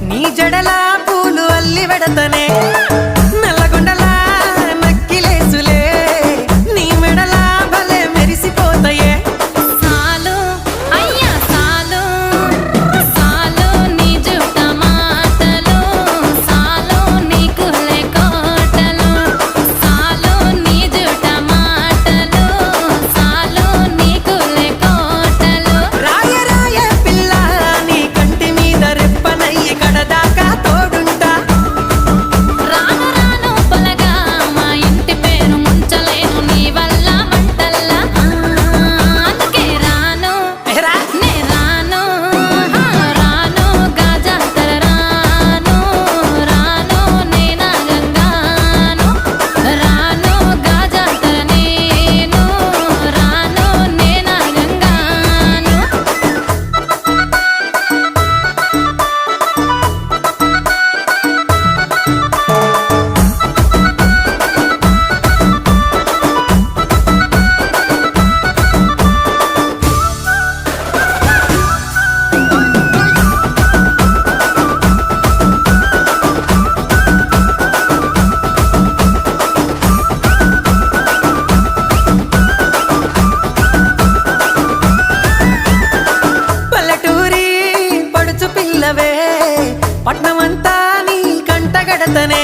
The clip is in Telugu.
నీ జడల పూలు అల్లి వెడతనే నల్లగొండలా నక్కిలేసులే నీ మెడల భలే మెరిసిపోతాయే సాలు అయ్యా సాలు సాలు నీ జుట్ట మాటలు సాలు నీకు కోటలు సాలు నీ జుట్ట మాటలు సాలు నీకు కోటలు రాయ రాయ పిల్ల నీ కంటి మీద రెప్పనయ్యి కడదాకా తోడుంటా రాను రాను పొలగా మా ఇంటి పేరు ముంచలేను నీ వల్ల మంటల్లా అందుకే రాను ఎరా నే రాను రాను గాజాతర రాను రాను నేనా గంగాను రాను గాజాతర నేను రాను నేనా గంగాను పల్లెటూరి పడుచు పిల్లవే పట్నమంతా నీ కంటగడతనే